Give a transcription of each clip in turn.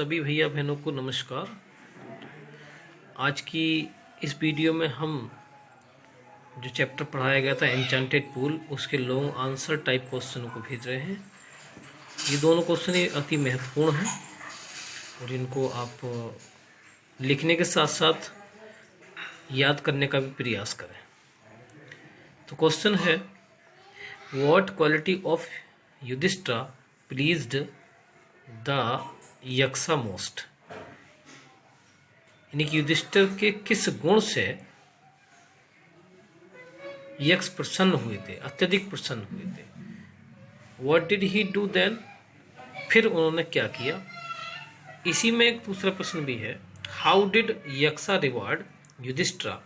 सभी भैया बहनों को नमस्कार। आज की इस वीडियो में हम जो चैप्टर पढ़ाया गया था एन्चेंटेड पूल, उसके लॉन्ग आंसर टाइप क्वेश्चन को भेज रहे हैं। ये दोनों क्वेश्चन ही अति महत्वपूर्ण हैं और इनको आप लिखने के साथ साथ याद करने का भी प्रयास करें। तो क्वेश्चन है, what quality of Yudhishthira pleased the Yaksha most, यानी कि युधिष्ठिर के किस गुण से यक्ष प्रसन्न हुए थे, अत्यधिक प्रसन्न हुए थे। What did he do then, फिर उन्होंने क्या किया। इसी में एक दूसरा प्रश्न भी है, how did Yaksha reward Yudhishthir,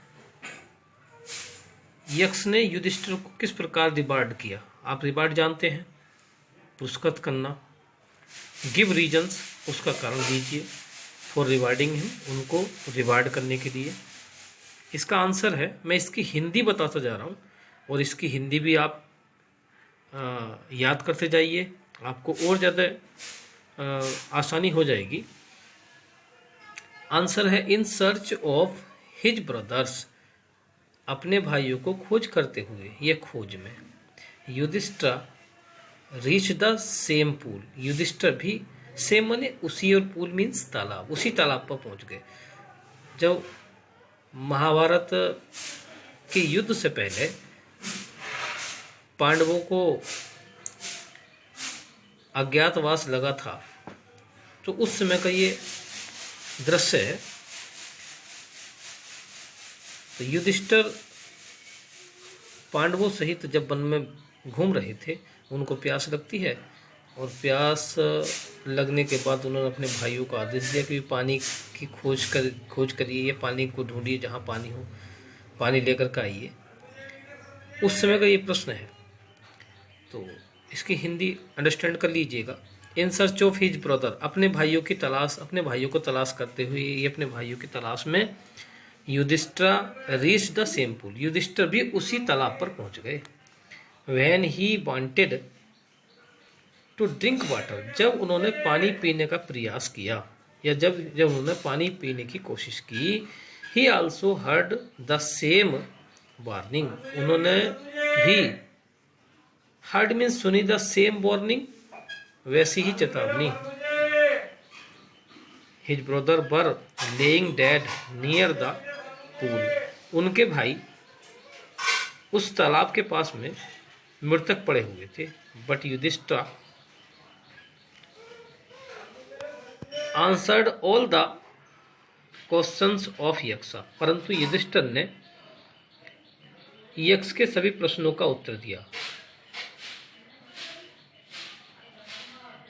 Yaksha ने युधिष्ठिर को किस प्रकार रिवार्ड किया। आप रिवार्ड जानते हैं, पुरस्कृत करना। गिव रीजन्स, उसका कारण दीजिए। फॉर रिवार्डिंग हिम, उनको रिवार्ड करने के लिए। इसका आंसर है, मैं इसकी हिंदी बताता जा रहा हूँ और इसकी हिंदी भी आप याद करते जाइए, आपको और ज़्यादा आसानी हो जाएगी। आंसर है, in search of his brothers, अपने भाइयों को खोज करते हुए, ये खोज में Yudhishthir reach the same pool, Yudhishthir भी सेम माने उसी, और पूल मीन्स तालाब, उसी तालाब पर पहुंच गए। जब महाभारत के युद्ध से पहले पांडवों को अज्ञातवास लगा था, तो उस समय का ये दृश्य है। तो युधिष्ठिर पांडवों सहित जब वन में घूम रहे थे, उनको प्यास लगती है और प्यास लगने के बाद उन्होंने अपने भाइयों को आदेश दिया कि पानी की खोज करिए, ये पानी को ढूंढिए, जहाँ पानी हो पानी लेकर के आइए। उस समय का ये प्रश्न है, तो इसकी हिंदी अंडरस्टैंड कर लीजिएगा। इन सर्च ऑफ हिज ब्रदर, अपने भाइयों की तलाश, अपने भाइयों को तलाश करते हुए, ये अपने भाइयों की तलाश में Yudhishthir reach the same pool, Yudhishthir भी उसी तालाब पर पहुंच गए। When he wanted to drink water, जब उन्होंने पानी पीने का प्रयास किया, या जब उन्होंने पानी पीने की कोशिश की। He also heard the same warning, उन्होंने भी, हर्ड मीन्स सुनी, द सेम वार्निंग, वैसी ही चेतावनी। His brother were laying dead near the pool, उनके भाई उस तालाब के पास में मृतक पड़े हुए थे। But Yudhishthir answered all the questions of Yaksha, परंतु युधिष्ठिर ने यक्ष के सभी प्रश्नों का उत्तर दिया।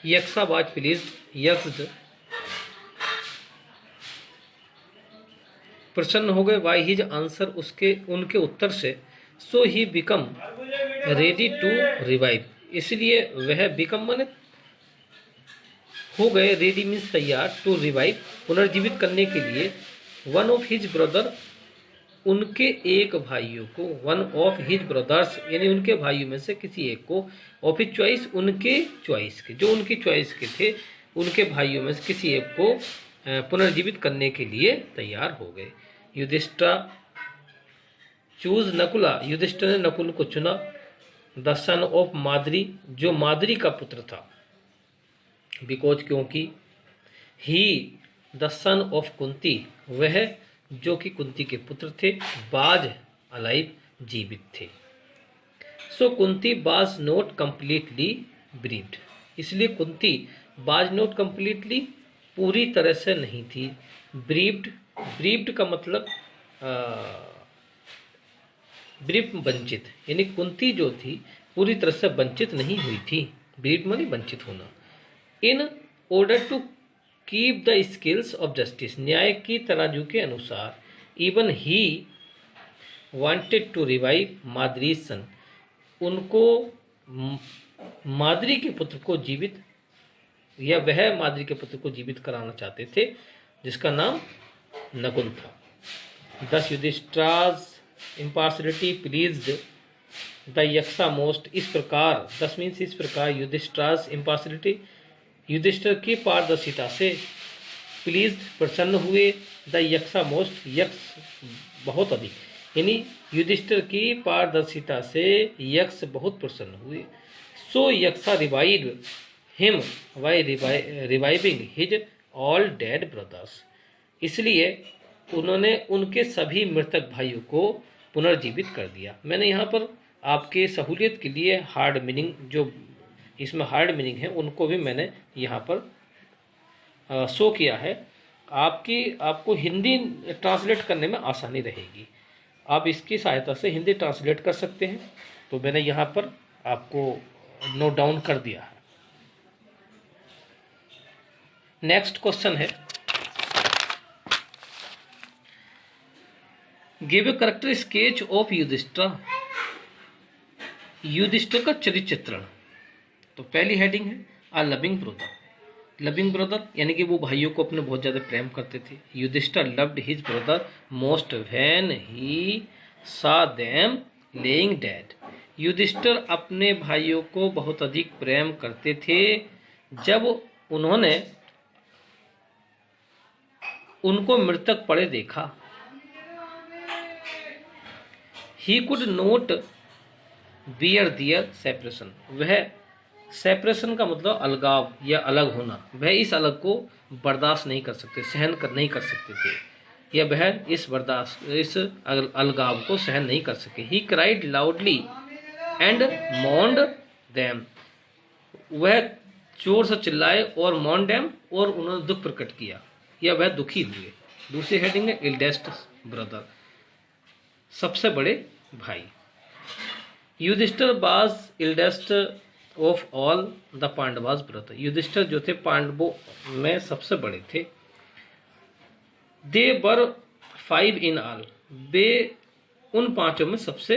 यक्षा वाज प्लीज्ड, यक्ष प्रसन्न हो गए। वाई हिज आंसर, उनके उत्तर से। So he become ready to revive, इसलिए वह बिकम माने हो गए, रेडी मीन्स तैयार, टू रिवाइव पुनर्जीवित करने के लिए। वन ऑफ हिज ब्रदर, उनके एक भाइयों को, वन ऑफ हिज ब्रदर्स यानी उनके भाइयों में से किसी एक को, ऑफ हिज चॉइस, उनके चॉइस के, जो उनकी चॉइस के थे, उनके भाइयों में से किसी एक को पुनर्जीवित करने के लिए तैयार हो गए। युधिष्ठिर चूज नकुला, युधिष्ठिर ने नकुल को चुना। द सन ऑफ माद्री, जो माद्री का पुत्र था। बिकॉज, क्योंकि। ही द सन ऑफ कुंती, वह जो कि कुंती के पुत्र थे। बाज अलाइव, जीवित थे। सो कुंती बाज नॉट कंप्लीटली ब्रीव्ड, इसलिए कुंती बाज नॉट कंप्लीटली, पूरी तरह से नहीं थी। ब्रीव्ड, ब्रीव्ड का मतलब ब्रीव वंचित, यानी कुंती जो थी पूरी तरह से वंचित नहीं हुई थी। ब्रीव्ड मानी वंचित होना। In order to keep the scales of justice, न्याय की तराजू के अनुसार। Even he wanted to revive Madri son, उनको माद्री के पुत्र को जीवित, या वह माद्री के पुत्र को जीवित कराना चाहते थे, जिसका नाम नकुल था। Thus Yudhishthir's impartiality pleased the Yaksha most, इस प्रकार, दस मीन्स इस प्रकार, युधिष्ठिर's इम्पार्शलिटी, युधिष्ठिर की पारदर्शिता से प्लीज प्रसन्न हुए, द यक्षा मोस्ट, यक्ष बहुत अधिक, यानी युधिष्ठिर की पारदर्शिता से यक्ष बहुत प्रसन्न हुए। So Yaksha revive him by reviving his all dead brothers, इसलिए उन्होंने उनके सभी मृतक भाइयों को पुनर्जीवित कर दिया। मैंने यहाँ पर आपके सहूलियत के लिए हार्ड मीनिंग, जो इसमें हार्ड मीनिंग है, उनको भी मैंने यहाँ पर शो किया है। आपको हिंदी ट्रांसलेट करने में आसानी रहेगी, आप इसकी सहायता से हिंदी ट्रांसलेट कर सकते हैं। तो मैंने यहाँ पर आपको नोट डाउन कर दिया है। नेक्स्ट क्वेश्चन है, give a character sketch of Yudhishthir, Yudhishthir का चरित्र चित्रण। तो पहली हेडिंग है a loving brother, loving brother यानी कि वो भाइयों को अपने बहुत ज़्यादा प्रेम करते थे। Yudhishthir loved his brother most when he saw them lying dead, Yudhishthir अपने भाइयों को बहुत अधिक प्रेम करते थे जब उन्होंने उनको मृतक पड़े देखा। He could not bear their separation, वह सेपरेशन का मतलब अलगाव या अलग होना, वह इस अलग को बर्दाश्त नहीं कर सकते, नहीं कर सकते थे, या वह इस अलगाव को सहन नहीं कर सके। He cried loudly and mourned them, वह जोर से चिल्लाए और मॉन्ड देम, और उन्होंने दुख प्रकट किया या वह दुखी हुए। दूसरी हेडिंग है इल्डेस्ट ब्रदर, सबसे बड़े भाई। Yudhishthira was eldest of all the Pandavas brother, Yudhishthira जो थे पांडवों में सबसे बड़े थे। दे वर 5 इन ऑल, वे उन पांचों में सबसे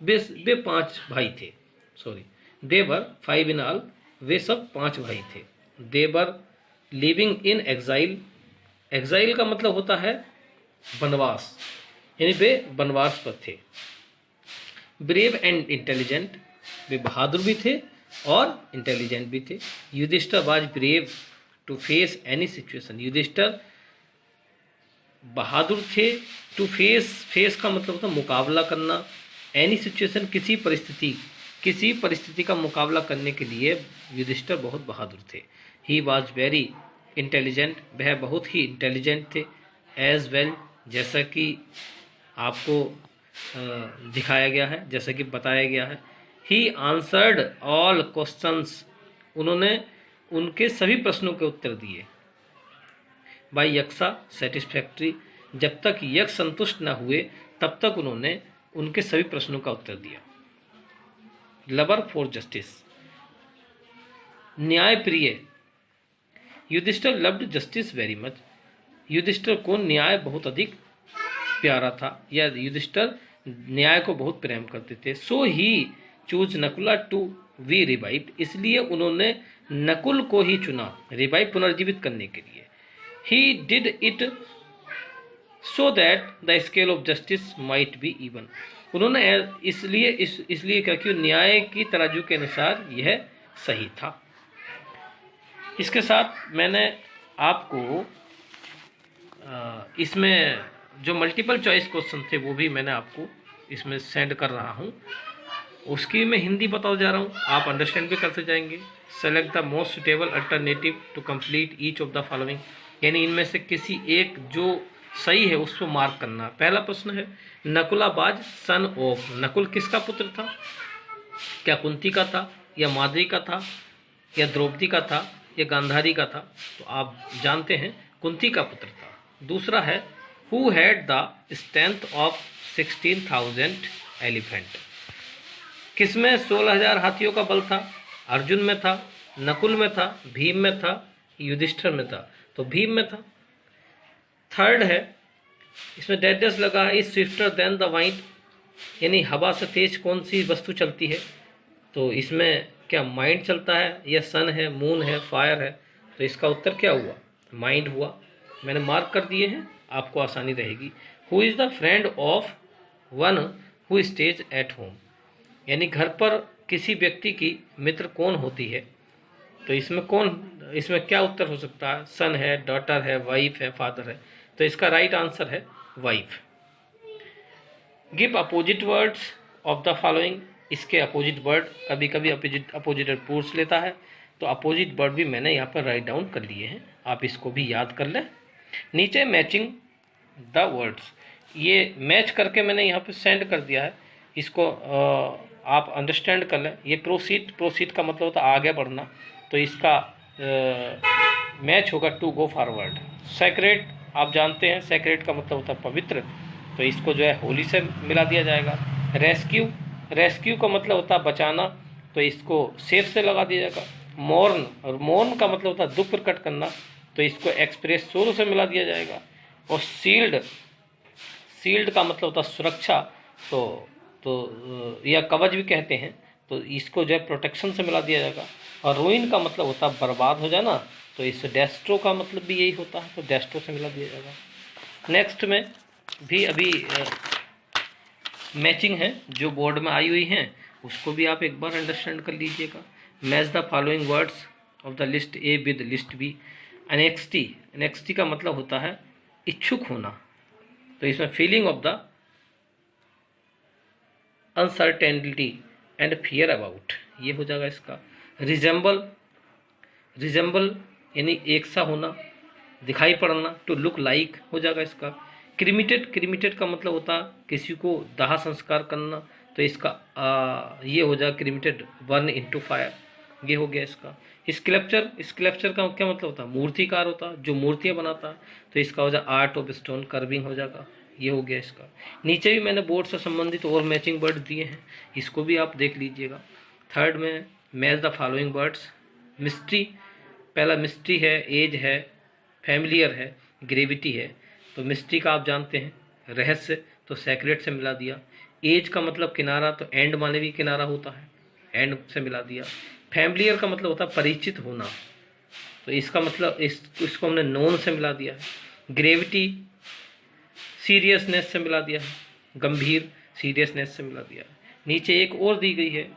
वे 5 भाई थे, sorry they were 5 in all, वे सब 5 भाई थे। They were living in exile, exile का मतलब होता है वनवास, यानी वे वनवास पर थे। ब्रेव एंड इंटेलिजेंट, वे बहादुर भी थे और इंटेलिजेंट भी थे। Yudhishthira was brave to face any situation, Yudhishthira बहादुर थे। टू फेस का मतलब होता है मुकाबला करना, एनी सिचुएशन किसी परिस्थिति का मुकाबला करने के लिए युधिष्ठिर बहुत बहादुर थे। ही वॉज वेरी इंटेलिजेंट, वह बहुत ही इंटेलिजेंट थे। एज वेल, जैसा कि आपको दिखाया गया है, जैसा कि बताया गया है। ही आंसर्ड ऑल क्वेश्चंस, उन्होंने उनके सभी प्रश्नों के उत्तर दिए। बाय यक्षा सेटिस्फैक्ट्री, जब तक यक्ष संतुष्ट न हुए तब तक उन्होंने उनके सभी प्रश्नों का उत्तर दिया। लवर फॉर जस्टिस, न्याय प्रिय, Yudhishthir loved justice very much, Yudhishthir को न्याय बहुत अधिक प्यारा था, या युधिष्ठिर न्याय को बहुत प्रेम करते थे। So he chose Nakula to be revive, इसलिए उन्होंने नकुल को ही चुना रिवाइव, पुनर्जीवित करने के लिए। He did it so that the scale of justice might be even, उन्होंने इसलिए क्योंकि न्याय की तराजू के अनुसार यह सही था। इसके साथ मैंने आपको इसमें जो मल्टीपल चॉइस क्वेश्चन थे वो भी मैंने आपको इसमें सेंड कर रहा हूँ, उसकी मैं हिंदी बता जा रहा हूँ, आप अंडरस्टैंड भी करते जाएंगे। Select the most suitable alternative to complete each of the following, यानी इनमें से किसी एक जो सही है उसको मार्क करना। पहला प्रश्न है नकुलाबाज सन ऑफ, नकुल किसका पुत्र था? क्या कुंती का था, या माद्री का था, या द्रौपदी का था, या गांधारी का था? तो आप जानते हैं कुंती का पुत्र था। दूसरा है who had the strength of 16,000 elephant, किसमें 16,000 हाथियों का बल था? अर्जुन में था, नकुल में था, भीम में था, युधिष्ठिर में था? तो भीम में था। थर्ड है, इसमें डैश लगा है, is swifter than the wind, यानी हवा से तेज कौन सी वस्तु चलती है? तो इसमें क्या माइंड चलता है, या सन है, मून है, फायर है? तो इसका उत्तर क्या हुआ? माइंड हुआ। मैंने मार्क कर दिए हैं, आपको आसानी रहेगी। Who is the friend of one who stays at home, यानी घर पर किसी व्यक्ति की मित्र कौन होती है? तो इसमें कौन इसमें क्या उत्तर हो सकता है? सन है, डॉटर है, वाइफ है, फादर है। तो इसका राइट आंसर है wife. Give opposite words of the following. इसके अपोजिट वर्ड, कभी कभी अपोजिट वर्ड पूछ लेता है, तो अपोजिट वर्ड भी मैंने यहाँ पर राइट डाउन कर लिए हैं, आप इसको भी याद कर लें। नीचे मैचिंग द वर्ड्स, ये मैच करके मैंने यहाँ पे सेंड कर दिया है, इसको आप अंडरस्टैंड कर लें। ये प्रोसीड का मतलब होता है आगे बढ़ना, तो इसका मैच होगा टू गो फॉरवर्ड। सेक्रेट, आप जानते हैं सेक्रेट का मतलब होता है पवित्र, तो इसको जो है होली से मिला दिया जाएगा। रेस्क्यू का मतलब होता है बचाना, तो इसको सेफ से लगा दिया जाएगा। मोर्न, और मोर्न का मतलब होता है दुख प्रकट करना, तो इसको एक्सप्रेस सोलो से मिला दिया जाएगा। और शील्ड का मतलब होता है सुरक्षा, तो या कवच भी कहते हैं, तो इसको जो है प्रोटेक्शन से मिला दिया जाएगा। और रूइन का मतलब होता है बर्बाद हो जाना, तो इस डेस्ट्रो का मतलब भी यही होता है, तो डेस्ट्रो से मिला दिया जाएगा। नेक्स्ट में भी अभी मैचिंग है जो बोर्ड में आई हुई हैं, उसको भी आप एक बार अंडरस्टैंड कर लीजिएगा। Match the following words of the list A with list B. Anxiety का मतलब होता है इच्छुक होना, तो इसमें feeling of the uncertainty and fear about, ये हो जाएगा इसका। रिजेंबल यानी एक सा होना, दिखाई पड़ना, टू लुक लाइक हो जाएगा इसका। क्रिमिटेड का मतलब होता है किसी को दाह संस्कार करना, तो इसका ये हो जाएगा क्रिमिटेड बर्न इनटू फायर, ये हो गया इसका। स्कल्पचर का क्या मतलब होता है? मूर्तिकार होता है जो मूर्तियाँ बनाता है, तो इसका हो जाएगा आर्ट ऑफ स्टोन कर्विंग हो जाएगा, ये हो गया इसका। नीचे भी मैंने बोर्ड से संबंधित और मैचिंग वर्ड दिए हैं, इसको भी आप देख लीजिएगा। थर्ड में match the following words. Mystery, पहला मिस्ट्री है, एज है, फैमिलियर है, ग्रेविटी है, तो मिस्ट्री का आप जानते हैं रहस्य, तो सेक्रेट से मिला दिया। एज का मतलब किनारा, तो एंड माने भी किनारा होता है, एंड से मिला दिया। फैमिलियर का मतलब होता है परिचित होना, तो इसका मतलब इसको हमने नोन से मिला दिया है। ग्रेविटी सीरियसनेस से मिला दिया है, गंभीर सीरियसनेस से मिला दिया है। नीचे एक और दी गई है,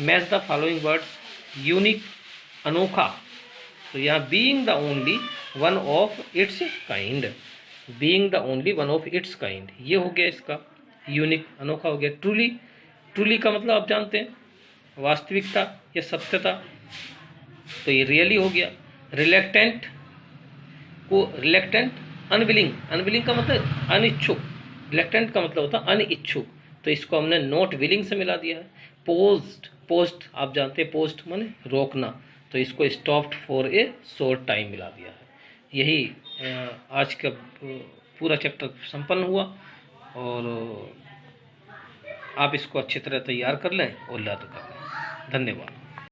match the following words. Unique अनोखा, तो यहाँ being the only one of its kind, being the only one of its kind, ये हो गया इसका यूनिक अनोखा हो गया। ट्रूली का मतलब आप जानते हैं वास्तविकता या सत्यता, तो ये रियली हो गया। रिलेक्टेंट अनविलिंग का मतलब अनिच्छुक, रिलेक्टेंट का मतलब होता है अनिच्छुक, तो इसको हमने नॉट विलिंग से मिला दिया है। पोस्ट आप जानते हैं पोस्ट माने रोकना, तो इसको stopped for a short time मिला दिया है। यही आज का पूरा चैप्टर संपन्न हुआ, और आप इसको अच्छी तरह तैयार कर लें और याद कर लें। धन्यवाद।